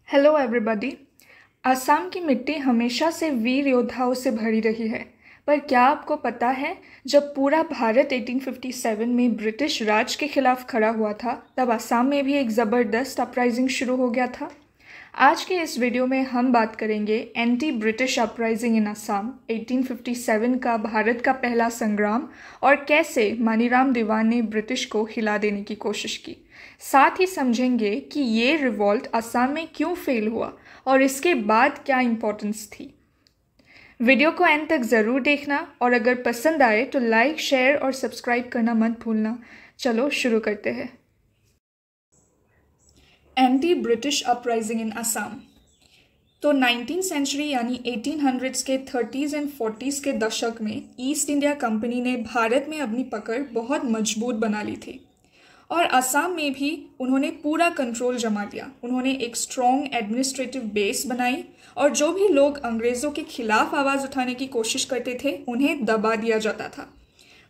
Hello everybody. Assam की मिट्टी हमेशा से वीर योद्धाओं से भरी रही है, पर क्या आपको पता है जब पूरा भारत 1857 में ब्रिटिश राज के खिलाफ खड़ा हुआ था, तब असम में भी एक ज़बरदस्त अपराइजिंग शुरू हो गया था। आज के इस वीडियो में हम बात करेंगे एंटी ब्रिटिश अपराइजिंग इन असम 1857 का भारत का पहला संग्राम और कैसे मानीराम दीवान ने ब्रिटिश को हिला देने की कोशिश की। साथ ही समझेंगे कि ये रिवॉल्ट असम में क्यों फेल हुआ और इसके बाद क्या इम्पोर्टेंस थी। वीडियो को एंड तक ज़रूर देखना और अगर पसंद आए तो लाइक, शेयर और सब्सक्राइब करना मत भूलना। चलो शुरू करते हैं। एंटी ब्रिटिश अपराइजिंग इन असम। तो 19th सेंचुरी यानी 1800s के 30s एंड 40s के दशक में ईस्ट इंडिया कंपनी ने भारत में अपनी पकड़ बहुत मजबूत बना ली थी और असम में भी उन्होंने पूरा कंट्रोल जमा लिया। उन्होंने एक स्ट्रॉन्ग एडमिनिस्ट्रेटिव बेस बनाई और जो भी लोग अंग्रेज़ों के खिलाफ आवाज़ उठाने की कोशिश करते थे उन्हें दबा दिया जाता था।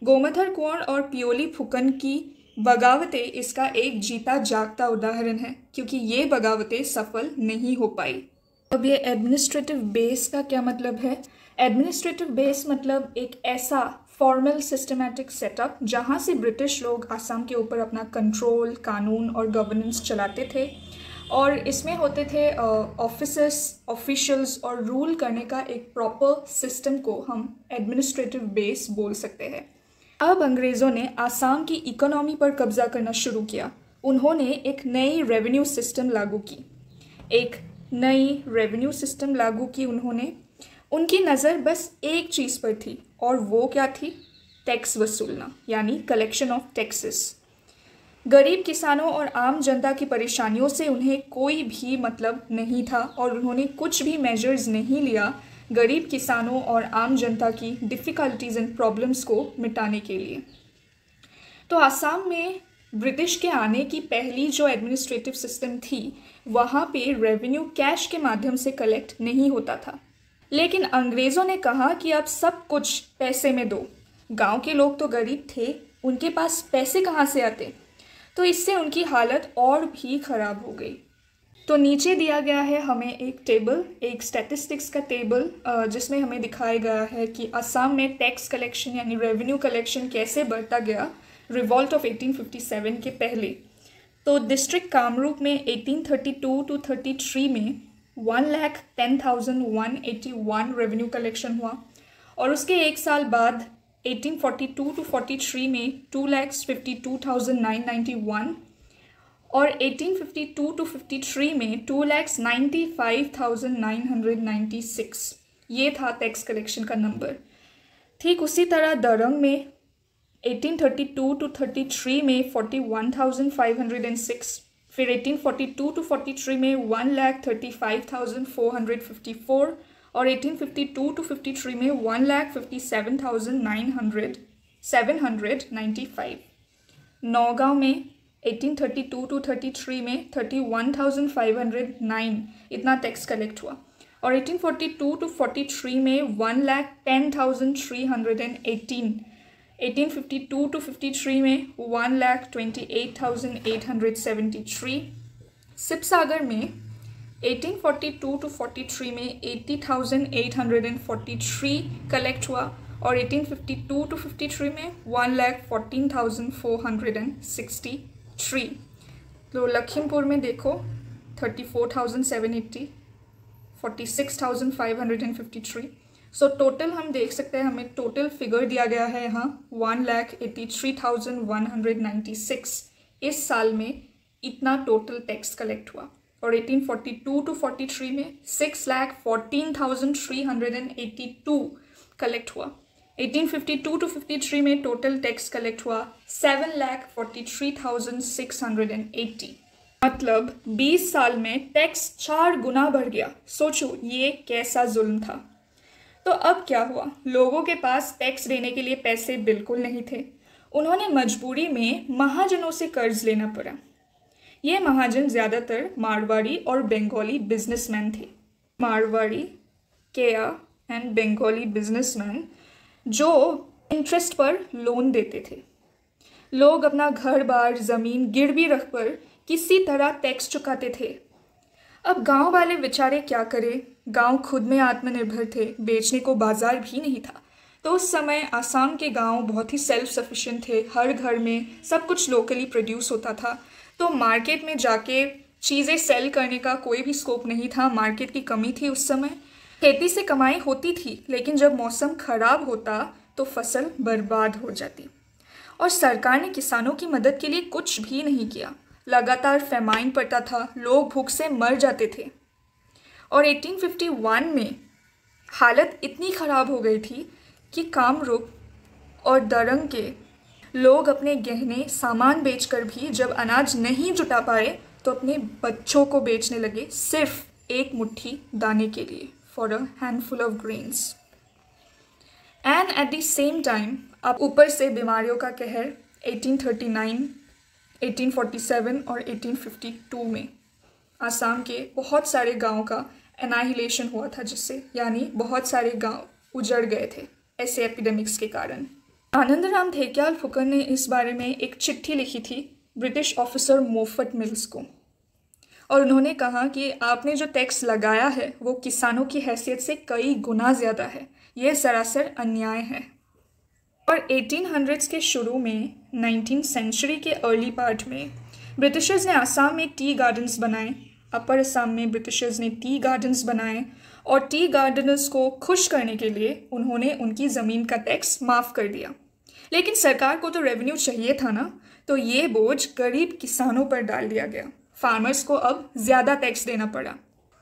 गोमधर कुंवर और पियोली फुकन की बगावतें इसका एक जीता जागता उदाहरण है, क्योंकि ये बगावतें सफल नहीं हो पाई। अब ये एडमिनिस्ट्रेटिव बेस का क्या मतलब है? एडमिनिस्ट्रेटिव बेस मतलब एक ऐसा फॉर्मल सिस्टमैटिक सेटअप जहाँ से ब्रिटिश लोग असम के ऊपर अपना कंट्रोल, कानून और गवर्नेंस चलाते थे और इसमें होते थे ऑफिसर्स, ऑफिशियल्स और रूल करने का एक प्रॉपर सिस्टम को हम एडमिनिस्ट्रेटिव बेस बोल सकते हैं। अब अंग्रेज़ों ने असम की इकोनॉमी पर कब्जा करना शुरू किया। उन्होंने एक नई रेवेन्यू सिस्टम लागू की। उन्होंने उनकी नज़र बस एक चीज़ पर थी और वो क्या थी? टैक्स वसूलना, यानी कलेक्शन ऑफ टैक्सेस। गरीब किसानों और आम जनता की परेशानियों से उन्हें कोई भी मतलब नहीं था और उन्होंने कुछ भी मेजर्स नहीं लिया गरीब किसानों और आम जनता की डिफ़िकल्टीज़ एंड प्रॉब्लम्स को मिटाने के लिए। तो असम में ब्रिटिश के आने की पहली जो एडमिनिस्ट्रेटिव सिस्टम थी, वहाँ पे रेवेन्यू कैश के माध्यम से कलेक्ट नहीं होता था। लेकिन अंग्रेज़ों ने कहा कि अब सब कुछ पैसे में दो। गांव के लोग तो गरीब थे, उनके पास पैसे कहाँ से आते? तो इससे उनकी हालत और भी ख़राब हो गई। तो नीचे दिया गया है हमें एक टेबल, एक स्टैटिस्टिक्स का टेबल, जिसमें हमें दिखाया गया है कि असम में टैक्स कलेक्शन यानी रेवेन्यू कलेक्शन कैसे बढ़ता गया रिवॉल्ट ऑफ 1857 के पहले। तो डिस्ट्रिक्ट कामरूप में 1832 to 33 में 1,10,181 रेवेन्यू कलेक्शन हुआ और उसके एक साल बाद 1842 to 43 में 2,52,991 और 1852 to 53 में 2,95,996। ये था टैक्स कलेक्शन का नंबर। ठीक उसी तरह दरंग में 1832 to 33 में 41,506, फिर 1842 to 43 में 1,35,454 और 1852 to 53 में 1,57,995। नौगांव में 1832 to 33 में 31,509 इतना टैक्स कलेक्ट हुआ और 1842 to 43 में 1,10,318, 1852 to 53 में 1,28,873। सिपसागर में 1842 to 43 में 80,843 कलेक्ट हुआ और 1852 to 53 में 1,14,463। तो लखीमपुर में देखो 34,780, 46,553। सो टोटल हम देख सकते हैं, हमें टोटल फिगर दिया गया है यहाँ 1,83,196। इस साल में इतना टोटल टैक्स कलेक्ट हुआ और 1842 to 43 में 6,14,382 कलेक्ट हुआ। 1852 to 53 में टोटल टैक्स कलेक्ट हुआ 7,43,680। मतलब 20 साल में टैक्स 4 गुना बढ़ गया। सोचो ये कैसा जुल्म था। तो अब क्या हुआ? लोगों के पास टैक्स देने के लिए पैसे बिल्कुल नहीं थे। उन्होंने मजबूरी में महाजनों से कर्ज लेना पड़ा। ये महाजन ज़्यादातर मारवाड़ी और बंगाली बिजनेसमैन थे। मारवाड़ी, केया एंड बंगाली बिजनेसमैन जो इंटरेस्ट पर लोन देते थे। लोग अपना घर बार ज़मीन गिरवी रख कर किसी तरह टैक्स चुकाते थे। अब गांव वाले बेचारे क्या करें, गांव खुद में आत्मनिर्भर थे, बेचने को बाजार भी नहीं था। तो उस समय आसाम के गांव बहुत ही सेल्फ सफिशिएंट थे, हर घर में सब कुछ लोकली प्रोड्यूस होता था। तो मार्केट में जाके चीज़ें सेल करने का कोई भी स्कोप नहीं था, मार्केट की कमी थी उस समय। खेती से कमाई होती थी, लेकिन जब मौसम खराब होता तो फसल बर्बाद हो जाती। और सरकार ने किसानों की मदद के लिए कुछ भी नहीं किया। लगातार फेमाइन पड़ता था, लोग भूख से मर जाते थे। और 1851 में हालत इतनी ख़राब हो गई थी कि कामरूप और दरंग के लोग अपने गहने सामान बेचकर भी जब अनाज नहीं जुटा पाए तो अपने बच्चों को बेचने लगे, सिर्फ एक मुट्ठी दाने के लिए, for a handful of grains. And at the same time अब ऊपर से बीमारियों का कहर 1839, 1847 और 1852 में आसाम के बहुत सारे गांवों का एनाहिलेशन हुआ था, जिससे यानी बहुत सारे गांव उजड़ गए थे ऐसे एपिडेमिक्स के कारण। आनंदराम धेकियाल फुकन ने इस बारे में एक चिट्ठी लिखी थी ब्रिटिश ऑफिसर मोफट मिल्स को, और उन्होंने कहा कि आपने जो टैक्स लगाया है वो किसानों की हैसियत से कई गुना ज़्यादा है, यह सरासर अन्याय है। और 1800s के शुरू में 19th सेंचुरी के अर्ली पार्ट में ब्रिटिशर्स ने आसाम में टी गार्डन्स बनाए, अपर असम में ब्रिटिशर्स ने टी गार्डन्स बनाए, और टी गार्डनर्स को खुश करने के लिए उन्होंने उनकी ज़मीन का टैक्स माफ़ कर दिया। लेकिन सरकार को तो रेवेन्यू चाहिए था ना, तो ये बोझ गरीब किसानों पर डाल दिया गया। फार्मर्स को अब ज़्यादा टैक्स देना पड़ा।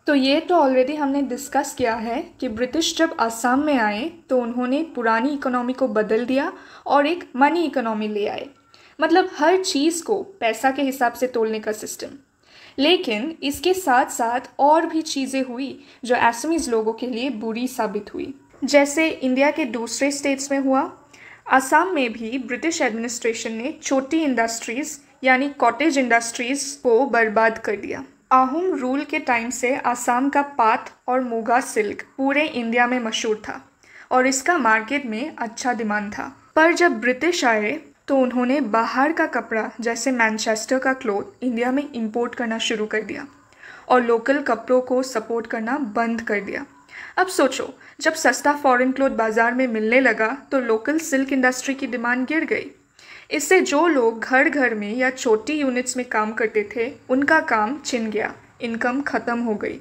तो ये तो ऑलरेडी हमने डिस्कस किया है कि ब्रिटिश जब आसाम में आए तो उन्होंने पुरानी इकोनॉमी को बदल दिया और एक मनी इकोनॉमी ले आए, मतलब हर चीज़ को पैसा के हिसाब से तोलने का सिस्टम। लेकिन इसके साथ साथ और भी चीज़ें हुई जो असमीज लोगों के लिए बुरी साबित हुई। जैसे इंडिया के दूसरे स्टेट्स में हुआ, आसाम में भी ब्रिटिश एडमिनिस्ट्रेशन ने छोटी इंडस्ट्रीज़ यानी कॉटेज इंडस्ट्रीज़ को बर्बाद कर दिया। आहूम रूल के टाइम से आसाम का पाट और मुगा सिल्क पूरे इंडिया में मशहूर था और इसका मार्केट में अच्छा डिमांड था। पर जब ब्रिटिश आए तो उन्होंने बाहर का कपड़ा जैसे मैनचेस्टर का क्लॉथ इंडिया में इंपोर्ट करना शुरू कर दिया और लोकल कपड़ों को सपोर्ट करना बंद कर दिया। अब सोचो, जब सस्ता फॉरेन क्लॉथ बाज़ार में मिलने लगा तो लोकल सिल्क इंडस्ट्री की डिमांड गिर गई। इससे जो लोग घर घर में या छोटी यूनिट्स में काम करते थे उनका काम छिन गया, इनकम ख़त्म हो गई,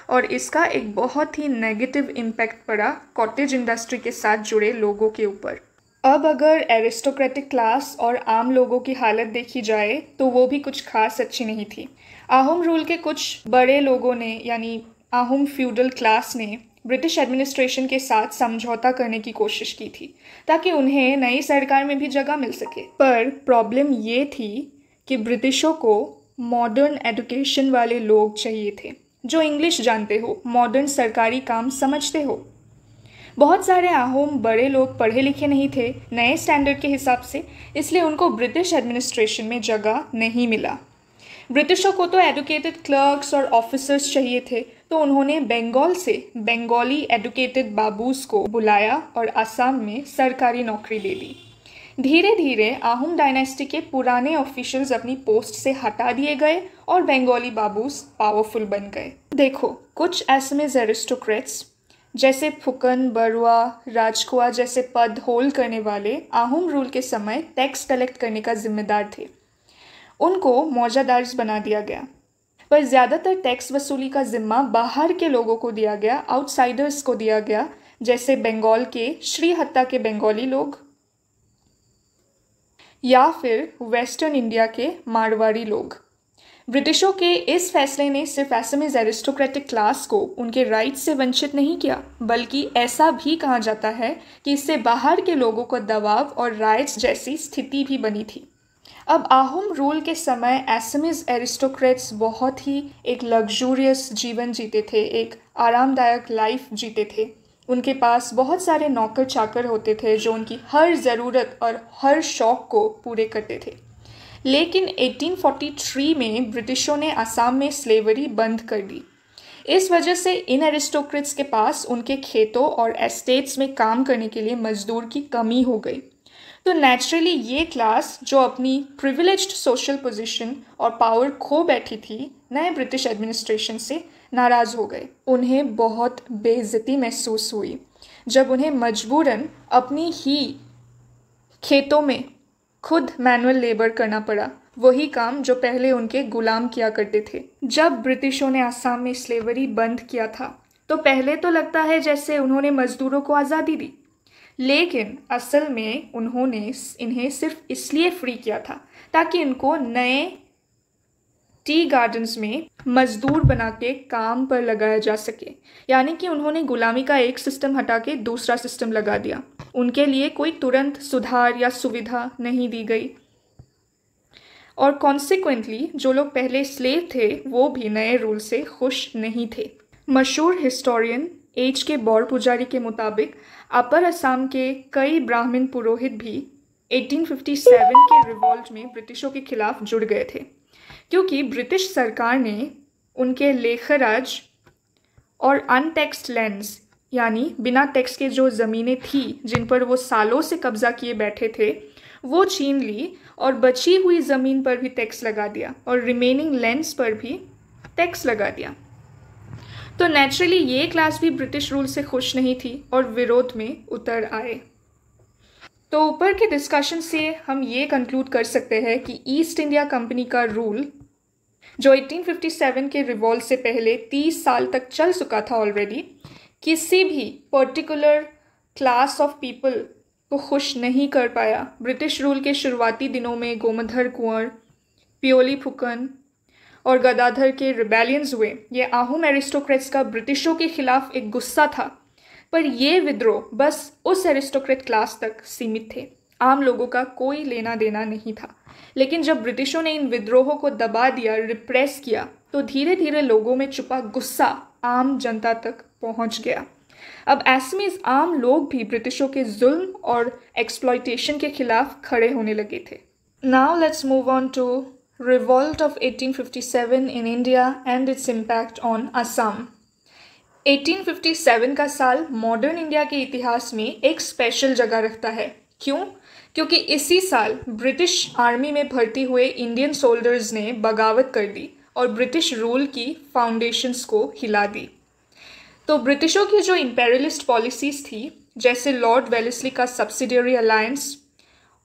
और इसका एक बहुत ही नेगेटिव इम्पैक्ट पड़ा कॉटेज इंडस्ट्री के साथ जुड़े लोगों के ऊपर। अब अगर एरिस्टोक्रेटिक क्लास और आम लोगों की हालत देखी जाए तो वो भी कुछ खास अच्छी नहीं थी। आहूम रूल के कुछ बड़े लोगों ने यानी आहूम फ्यूडल क्लास ने ब्रिटिश एडमिनिस्ट्रेशन के साथ समझौता करने की कोशिश की थी ताकि उन्हें नई सरकार में भी जगह मिल सके। पर प्रॉब्लम ये थी कि ब्रिटिशों को मॉडर्न एजुकेशन वाले लोग चाहिए थे जो इंग्लिश जानते हो, मॉडर्न सरकारी काम समझते हो। बहुत सारे आहूम बड़े लोग पढ़े लिखे नहीं थे नए स्टैंडर्ड के हिसाब से, इसलिए उनको ब्रिटिश एडमिनिस्ट्रेशन में जगह नहीं मिला। ब्रिटिशों को तो एडुकेटेड क्लर्क्स और ऑफिसर्स चाहिए थे, तो उन्होंने बंगाल से बंगाली एडुकेटेड बाबूस को बुलाया और असम में सरकारी नौकरी दे दी। धीरे धीरे आहूम डायनेस्टी के पुराने ऑफिशियल्स अपनी पोस्ट से हटा दिए गए और बंगाली बाबूस पावरफुल बन गए। देखो, कुछ असमीज एरिस्टोक्रेट्स जैसे फुकन, बरुआ, राजकुआ जैसे पद होल्ड करने वाले आहूम रूल के समय टैक्स कलेक्ट करने का जिम्मेदार थे। उनको मौजादार्स बना दिया गया, पर ज़्यादातर टैक्स वसूली का जिम्मा बाहर के लोगों को दिया गया, आउटसाइडर्स को दिया गया, जैसे बंगाल के श्रीहत्ता के बंगाली लोग या फिर वेस्टर्न इंडिया के मारवाड़ी लोग। ब्रिटिशों के इस फैसले ने सिर्फ असमीज एरिस्टोक्रेटिक क्लास को उनके राइट से वंचित नहीं किया, बल्कि ऐसा भी कहा जाता है कि इससे बाहर के लोगों को दबाव और राइट्स जैसी स्थिति भी बनी थी। अब आहूम रूल के समय असमीज एरिस्टोक्रेट्स बहुत ही एक लग्जूरियस जीवन जीते थे, एक आरामदायक लाइफ जीते थे। उनके पास बहुत सारे नौकर चाकर होते थे जो उनकी हर ज़रूरत और हर शौक़ को पूरे करते थे। लेकिन 1843 में ब्रिटिशों ने असम में स्लेवरी बंद कर दी। इस वजह से इन एरिस्टोक्रेट्स के पास उनके खेतों और एस्टेट्स में काम करने के लिए मजदूर की कमी हो गई। तो नेचुरली ये क्लास जो अपनी प्रिविलेज्ड सोशल पोजीशन और पावर खो बैठी थी, नए ब्रिटिश एडमिनिस्ट्रेशन से नाराज़ हो गए। उन्हें बहुत बेइज्जती महसूस हुई जब उन्हें मजबूरन अपनी ही खेतों में खुद मैनुअल लेबर करना पड़ा, वही काम जो पहले उनके गुलाम किया करते थे। जब ब्रिटिशों ने असम में स्लेवरी बंद किया था तो पहले तो लगता है जैसे उन्होंने मजदूरों को आज़ादी दी, लेकिन असल में उन्होंने इन्हें सिर्फ इसलिए फ्री किया था ताकि इनको नए टी गार्डन्स में मजदूर बना के काम पर लगाया जा सके। यानी कि उन्होंने गुलामी का एक सिस्टम हटा के दूसरा सिस्टम लगा दिया। उनके लिए कोई तुरंत सुधार या सुविधा नहीं दी गई और कॉन्सिक्वेंटली जो लोग पहले स्लेव थे वो भी नए रूल से खुश नहीं थे। मशहूर हिस्टोरियन एच के बौर पुजारी के मुताबिक अपर असम के कई ब्राह्मण पुरोहित भी 1857 के रिवॉल्ट में ब्रिटिशों के खिलाफ जुड़ गए थे, क्योंकि ब्रिटिश सरकार ने उनके लेखराज और अनटैक्स्ड लैंड्स यानी बिना टैक्स के जो ज़मीनें थी जिन पर वो सालों से कब्जा किए बैठे थे वो छीन ली और बची हुई ज़मीन पर भी टैक्स लगा दिया और रिमेनिंग लैंड्स पर भी टैक्स लगा दिया। तो नेचुरली ये क्लास भी ब्रिटिश रूल से खुश नहीं थी और विरोध में उतर आए। तो ऊपर के डिस्कशन से हम ये कंक्लूड कर सकते हैं कि ईस्ट इंडिया कंपनी का रूल जो 1857 के रिवॉल्ट से पहले 30 साल तक चल चुका था ऑलरेडी, किसी भी पर्टिकुलर क्लास ऑफ पीपल को खुश नहीं कर पाया। ब्रिटिश रूल के शुरुआती दिनों में गोमधर कुंवर, पियोली फुकन और गदाधर के रिबेलियंस हुए। ये आहूम एरिस्टोक्रेट्स का ब्रिटिशों के खिलाफ एक गुस्सा था, पर ये विद्रोह बस उस एरिस्टोक्रेट क्लास तक सीमित थे, आम लोगों का कोई लेना देना नहीं था। लेकिन जब ब्रिटिशों ने इन विद्रोहों को दबा दिया, रिप्रेस किया, तो धीरे धीरे लोगों में छुपा गुस्सा आम जनता तक पहुंच गया। अब असमीज आम लोग भी ब्रिटिशों के जुल्म और एक्सप्लॉयटेशन के खिलाफ खड़े होने लगे थे। Now let's move on to revolt of 1857 in India and its impact on Assam. 1857 का साल मॉडर्न इंडिया के इतिहास में एक स्पेशल जगह रखता है। क्यों? क्योंकि इसी साल ब्रिटिश आर्मी में भर्ती हुए इंडियन सोल्जर्स ने बगावत कर दी और ब्रिटिश रूल की फाउंडेशंस को हिला दी। तो ब्रिटिशों की जो इंपेरियलिस्ट पॉलिसीज़ थी, जैसे लॉर्ड वेलेस्ली का सब्सिडियरी अलायंस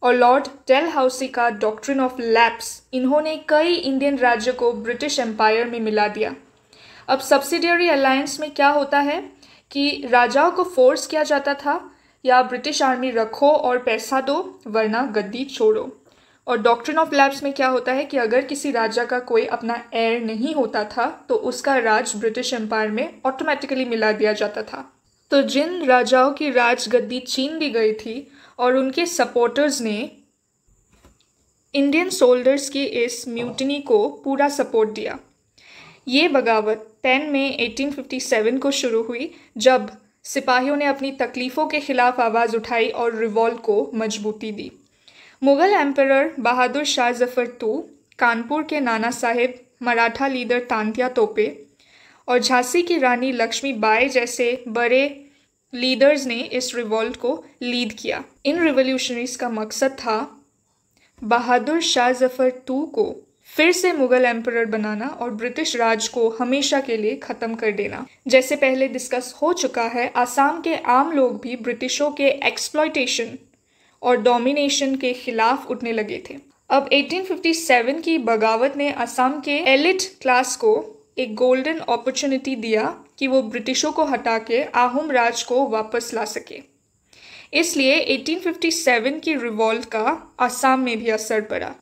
और लॉर्ड डेलहाउसी का डॉक्ट्रिन ऑफ लैप्स, इन्होंने कई इंडियन राज्यों को ब्रिटिश एम्पायर में मिला दिया। अब सब्सिडियरी अलायंस में क्या होता है कि राजाओं को फोर्स किया जाता था या ब्रिटिश आर्मी रखो और पैसा दो वरना गद्दी छोड़ो। और डॉक्ट्रिन ऑफ लैप्स में क्या होता है कि अगर किसी राजा का कोई अपना एयर नहीं होता था तो उसका राज ब्रिटिश एम्पायर में ऑटोमेटिकली मिला दिया जाता था। तो जिन राजाओं की राज गद्दी छीन ली गई थी और उनके सपोर्टर्स ने इंडियन सोल्जर्स की इस म्यूटिनी को पूरा सपोर्ट दिया। ये बगावत 10 मई 1857 को शुरू हुई जब सिपाहियों ने अपनी तकलीफ़ों के खिलाफ आवाज़ उठाई और रिवॉल्ट को मजबूती दी। मुग़ल एम्परर बहादुर शाह जफ़र II, कानपुर के नाना साहेब, मराठा लीडर तांत्या तोपे और झांसी की रानी लक्ष्मी बाई जैसे बड़े लीडर्स ने इस रिवॉल्ट को लीड किया। इन रिवॉल्यूशनरीज का मकसद था बहादुर शाह जफ़र II को फिर से मुग़ल एम्परर बनाना और ब्रिटिश राज को हमेशा के लिए ख़त्म कर देना। जैसे पहले डिस्कस हो चुका है, आसाम के आम लोग भी ब्रिटिशों के एक्सप्लॉयटेशन और डोमिनेशन के खिलाफ उठने लगे थे। अब 1857 की बगावत ने असम के एलिट क्लास को एक गोल्डन अपॉर्चुनिटी दिया कि वो ब्रिटिशों को हटा के आहूम राज को वापस ला सके। इसलिए 1857 की रिवॉल्ट का असम में भी असर पड़ा।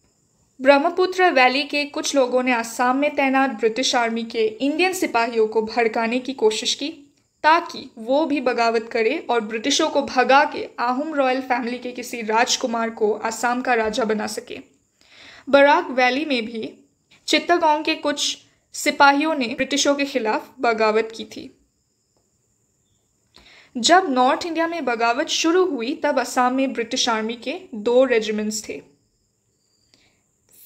ब्रह्मपुत्र वैली के कुछ लोगों ने असम में तैनात ब्रिटिश आर्मी के इंडियन सिपाहियों को भड़काने की कोशिश की ताकि वो भी बगावत करे और ब्रिटिशों को भगा के आहूम रॉयल फैमिली के किसी राजकुमार को असम का राजा बना सके। बराक वैली में भी चित्तगोंग के कुछ सिपाहियों ने ब्रिटिशों के खिलाफ बगावत की थी। जब नॉर्थ इंडिया में बगावत शुरू हुई तब असम में ब्रिटिश आर्मी के 2 रेजिमेंट्स थे।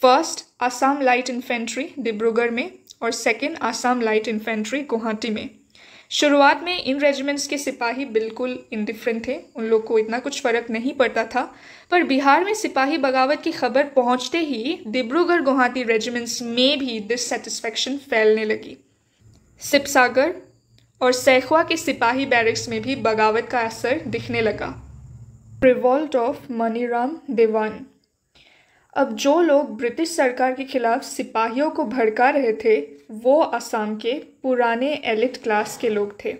First Assam light infantry Dibrugarh में और second Assam light infantry Guwahati में। शुरुआत में इन रेजिमेंट्स के सिपाही बिल्कुल इंडिफरेंट थे, उन लोग को इतना कुछ फ़र्क नहीं पड़ता था। पर बिहार में सिपाही बगावत की खबर पहुंचते ही डिब्रूगढ़ गुवाहाटी रेजिमेंट्स में भी डिससेटिस्फैक्शन फैलने लगी। सिपसागर और सैखवा के सिपाही बैरक्स में भी बगावत का असर दिखने लगा। रिवॉल्ट ऑफ मनीराम दीवान। अब जो लोग ब्रिटिश सरकार के खिलाफ सिपाहियों को भड़का रहे थे वो असम के पुराने एलिट क्लास के लोग थे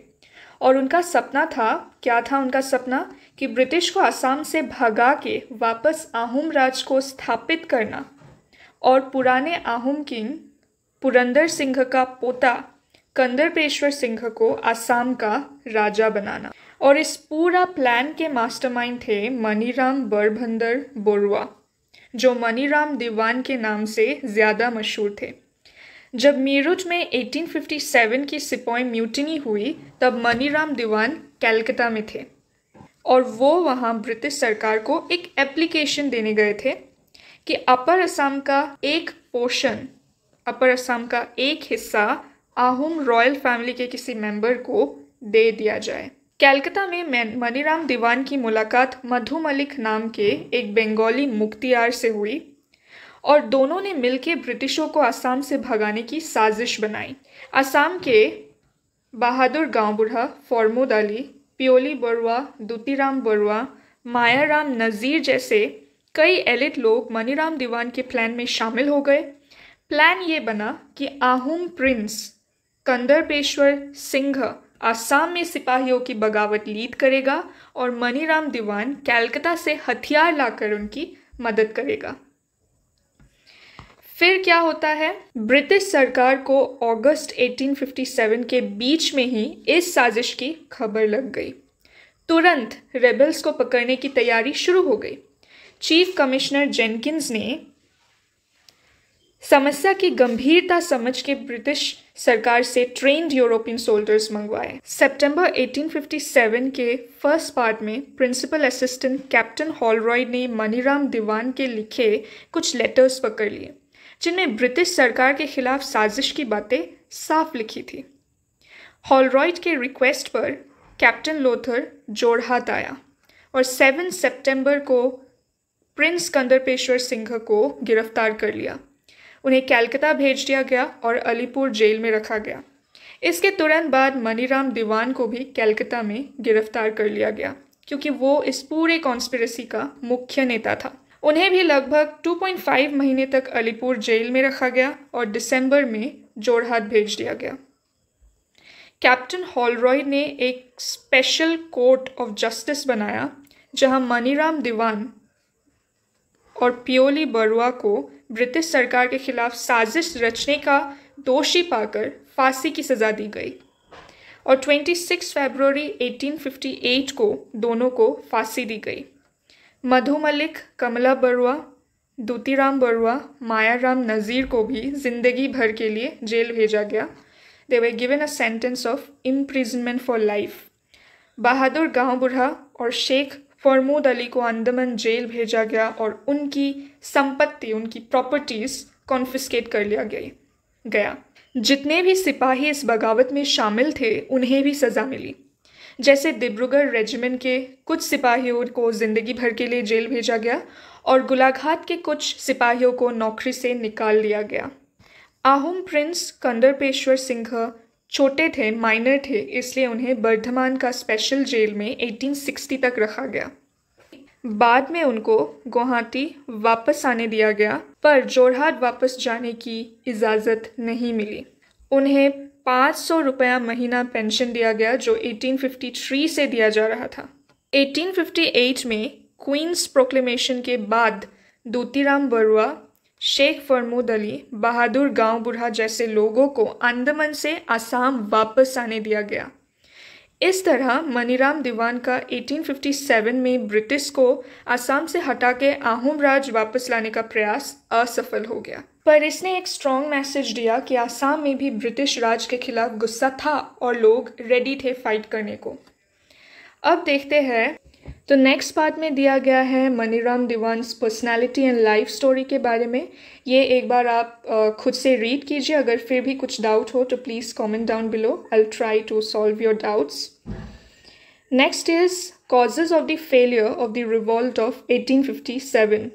और उनका सपना था, क्या था उनका सपना, कि ब्रिटिश को असम से भगा के वापस आहूम राज को स्थापित करना और पुराने आहूम किंग पुरंदर सिंह का पोता कंदरपेश्वर सिंह को असम का राजा बनाना। और इस पूरा प्लान के मास्टरमाइंड थे मनीराम बरभंदर बरुआ, जो मनीराम दीवान के नाम से ज़्यादा मशहूर थे। जब मीरठ में 1857 की सिपाही म्यूटिनी हुई तब मनीराम दीवान कलकत्ता में थे और वो वहाँ ब्रिटिश सरकार को एक एप्लीकेशन देने गए थे कि अपर असम का एक पोर्शन, अपर असम का एक हिस्सा आहूम रॉयल फैमिली के किसी मेंबर को दे दिया जाए। कलकत्ता में मनीराम दीवान की मुलाकात मधु मलिक नाम के एक बंगाली मुख्तियार से हुई और दोनों ने मिलकर ब्रिटिशों को असम से भगाने की साजिश बनाई। असम के बहादुर गांव बुढ़ा फॉर्मोद अली, पियोली बरुआ, दूतीराम बरुआ, मायाराम नज़ीर जैसे कई एलिट लोग मनीराम दीवान के प्लान में शामिल हो गए। प्लान ये बना कि आहूम प्रिंस कंदरपेश्वर सिंह असम में सिपाहियों की बगावत लीड करेगा और मनीराम दीवान कलकत्ता से हथियार लाकर उनकी मदद करेगा। फिर क्या होता है, ब्रिटिश सरकार को अगस्त 1857 के बीच में ही इस साजिश की खबर लग गई। तुरंत रेबल्स को पकड़ने की तैयारी शुरू हो गई। चीफ कमिश्नर जेनकिंस ने समस्या की गंभीरता समझ के ब्रिटिश सरकार से ट्रेन्ड यूरोपियन सोल्जर्स मंगवाए। सितंबर 1857 के फर्स्ट पार्ट में प्रिंसिपल असिस्टेंट कैप्टन हॉलरॉयड ने मनीराम दीवान के लिखे कुछ लेटर्स पकड़ लिए जिनमें ब्रिटिश सरकार के खिलाफ साजिश की बातें साफ लिखी थी। हॉलरॉयड के रिक्वेस्ट पर कैप्टन लोथर जोरहाट आया और 7 सितंबर को प्रिंस कंदरपेश्वर सिंह को गिरफ्तार कर लिया। उन्हें कलकत्ता भेज दिया गया और अलीपुर जेल में रखा गया। इसके तुरंत बाद मनीराम दीवान को भी कलकत्ता में गिरफ्तार कर लिया गया क्योंकि वो इस पूरे कॉन्स्पिरेसी का मुख्य नेता था। उन्हें भी लगभग 2.5 महीने तक अलीपुर जेल में रखा गया और दिसंबर में जोरहाट भेज दिया गया। कैप्टन हॉलरॉयड ने एक स्पेशल कोर्ट ऑफ जस्टिस बनाया जहां मनीराम दीवान और पियोली बरुआ को ब्रिटिश सरकार के खिलाफ साजिश रचने का दोषी पाकर फांसी की सज़ा दी गई और 26 फरवरी 1858 को दोनों को फांसी दी गई। मधु मलिक, कमला बरुआ, दूतीराम बरुआ, मायाराम नज़ीर को भी जिंदगी भर के लिए जेल भेजा गया। They were given a sentence of imprisonment for life. Bahadur Gaon Burha और शेख फॉर्मोद अली को अंडमान जेल भेजा गया और उनकी संपत्ति, उनकी प्रॉपर्टीज़ कॉन्फिस्केट कर लिया गया। जितने भी सिपाही इस बगावत में शामिल थे उन्हें भी सज़ा मिली। जैसे डिब्रूगढ़ रेजिमेंट के कुछ सिपाहियों को ज़िंदगी भर के लिए जेल भेजा गया और गोलाघाट के कुछ सिपाहियों को नौकरी से निकाल दिया गया। आहूम प्रिंस कंदरपेश्वर सिंह छोटे थे, माइनर थे, इसलिए उन्हें बर्धमान का स्पेशल जेल में 1860 तक रखा गया। बाद में उनको गुवाहाटी वापस आने दिया गया पर जोरहाट वापस जाने की इजाज़त नहीं मिली। उन्हें 500 रुपया महीना पेंशन दिया गया जो 1853 से दिया जा रहा था। 1858 में क्वींस प्रोक्लेमेशन के बाद दूतीराम बरुआ, शेख फॉर्मोद अली, बहादुर गांव बुढ़ा जैसे लोगों को अंडमान से असम वापस आने दिया गया। इस तरह मनीराम दीवान का 1857 में ब्रिटिश को असम से हटा के आहूम राज वापस लाने का प्रयास असफल हो गया। पर इसने एक स्ट्रॉन्ग मैसेज दिया कि असम में भी ब्रिटिश राज के खिलाफ गुस्सा था और लोग रेडी थे फाइट करने को। अब देखते हैं तो नेक्स्ट पार्ट में दिया गया है Maniram Dewan's personality and life story के बारे में। ये एक बार आप खुद से रीड कीजिए। अगर फिर भी कुछ डाउट हो तो please comment down below, I will try to solve your doubts. Next is causes of the failure of the revolt of 1857।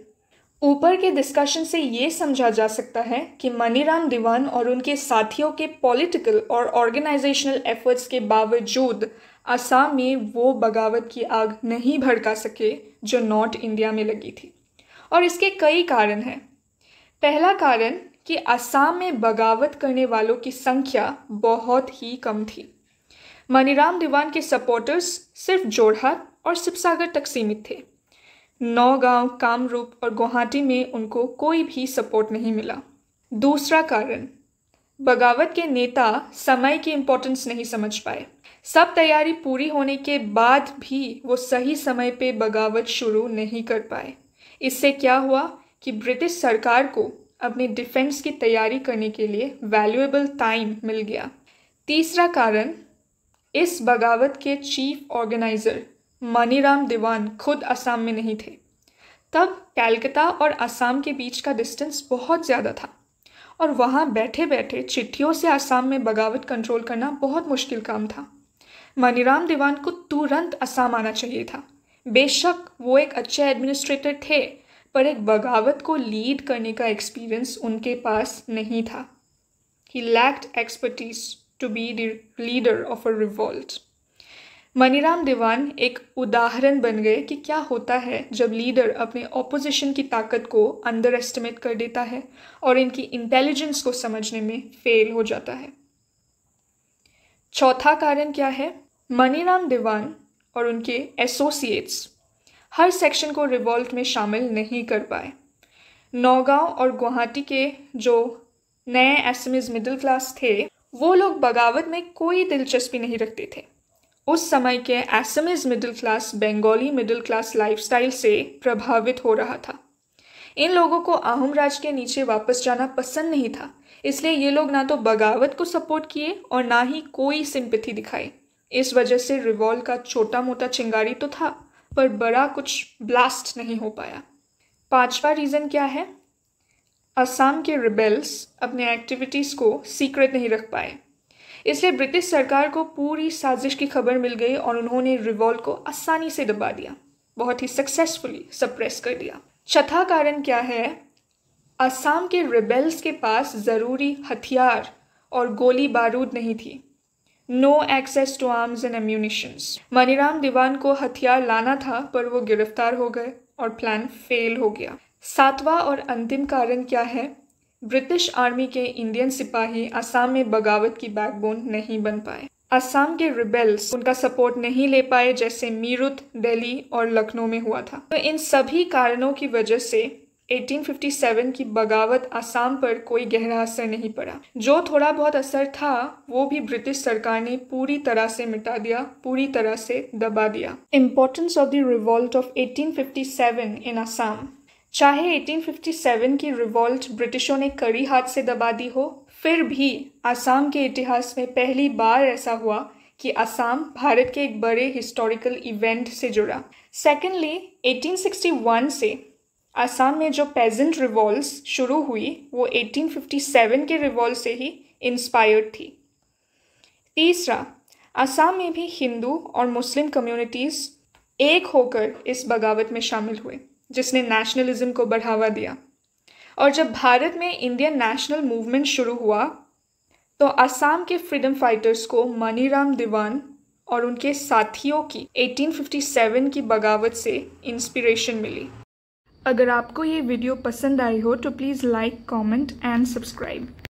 ऊपर के डिस्कशन से ये समझा जा सकता है कि मनीराम दीवान और उनके साथियों के पॉलिटिकल और ऑर्गेनाइजेशनल एफर्ट्स के बावजूद असम में वो बगावत की आग नहीं भड़का सके जो नॉर्थ इंडिया में लगी थी। और इसके कई कारण हैं। पहला कारण कि असम में बगावत करने वालों की संख्या बहुत ही कम थी। मनीराम दीवान के सपोर्टर्स सिर्फ जोरहाट और शिवसागर तक सीमित थे। नौगांव, कामरूप और गुवाहाटी में उनको कोई भी सपोर्ट नहीं मिला। दूसरा कारण, बगावत के नेता समय की इम्पोर्टेंस नहीं समझ पाए। सब तैयारी पूरी होने के बाद भी वो सही समय पे बगावत शुरू नहीं कर पाए। इससे क्या हुआ कि ब्रिटिश सरकार को अपने डिफेंस की तैयारी करने के लिए वैल्यूएबल टाइम मिल गया। तीसरा कारण, इस बगावत के चीफ ऑर्गेनाइजर मनीराम दीवान खुद असम में नहीं थे। तब कलकत्ता और असम के बीच का डिस्टेंस बहुत ज़्यादा था और वहाँ बैठे बैठे चिट्ठियों से असम में बगावत कंट्रोल करना बहुत मुश्किल काम था। मनीराम दीवान को तुरंत असम आना चाहिए था। बेशक वो एक अच्छे एडमिनिस्ट्रेटर थे, पर एक बगावत को लीड करने का एक्सपीरियंस उनके पास नहीं था। He lacked expertise to be the leader of a revolt. Maniram दीवान एक उदाहरण बन गए कि क्या होता है जब लीडर अपने ऑपोजिशन की ताकत को अंडर एस्टिमेट कर देता है और इनकी इंटेलिजेंस को समझने में फेल हो जाता है। चौथा कारण क्या है? मनीराम दीवान और उनके एसोसिएट्स हर सेक्शन को रिवॉल्ट में शामिल नहीं कर पाए। नौगांव और गुवाहाटी के जो नए एसएमएस मिडिल क्लास थे, वो लोग बगावत में कोई दिलचस्पी नहीं रखते थे। उस समय के SMS middle class Bengali middle class lifestyle से प्रभावित हो रहा था। इन लोगों को आहूम राज के नीचे वापस जाना पसंद नहीं था, इसलिए ये लोग ना तो बगावत को सपोर्ट किए और ना ही कोई सिंपैथी दिखाई। इस वजह से रिवॉल्ट का छोटा मोटा चिंगारी तो था, पर बड़ा कुछ ब्लास्ट नहीं हो पाया। पांचवा रीज़न क्या है? असम के रिबेल्स अपने एक्टिविटीज़ को सीक्रेट नहीं रख पाए, इसलिए ब्रिटिश सरकार को पूरी साजिश की खबर मिल गई और उन्होंने रिवॉल्ट को आसानी से दबा दिया, बहुत ही सक्सेसफुली सप्रेस कर दिया। चौथा कारण क्या है? असम के रिबेल्स के पास ज़रूरी हथियार और गोली बारूद नहीं थी। No access to arms and ammunitions. Maniram Dewan को हथियार लाना था, पर वो गिरफ्तार हो गए और प्लान फेल हो गया। सातवां और अंतिम कारण क्या है? ब्रिटिश आर्मी के इंडियन सिपाही असम में बगावत की बैकबोन नहीं बन पाए। असम के रिबेल्स उनका सपोर्ट नहीं ले पाए, जैसे मीरठ, दिल्ली और लखनऊ में हुआ था। तो इन सभी कारणों की वजह से 1857 की बगावत असम पर कोई गहरा असर नहीं पड़ा। जो थोड़ा बहुत असर था वो भी ब्रिटिश सरकार ने पूरी तरह से मिटा दिया, पूरी तरह से दबा दिया। Importance of the revolt of 1857 इन असम। चाहे 1857 की रिवॉल्ट ब्रिटिशों ने कड़ी हाथ से दबा दी हो, फिर भी असम के इतिहास में पहली बार ऐसा हुआ कि असम भारत के एक बड़े हिस्टोरिकल इवेंट से जुड़ा। सेकेंडली, 1861 से असम में जो पेजेंट रिवॉल्ट्स शुरू हुई वो 1857 के रिवॉल्ट से ही इंस्पायर्ड थी। तीसरा, असम में भी हिंदू और मुस्लिम कम्युनिटीज़ एक होकर इस बगावत में शामिल हुए, जिसने नेशनलिज्म को बढ़ावा दिया। और जब भारत में इंडियन नेशनल मूवमेंट शुरू हुआ तो असम के फ्रीडम फाइटर्स को मनीराम दीवान और उनके साथियों की 1857 की बगावत से इंस्पिरेशन मिली। अगर आपको ये वीडियो पसंद आई हो तो please like, comment and subscribe.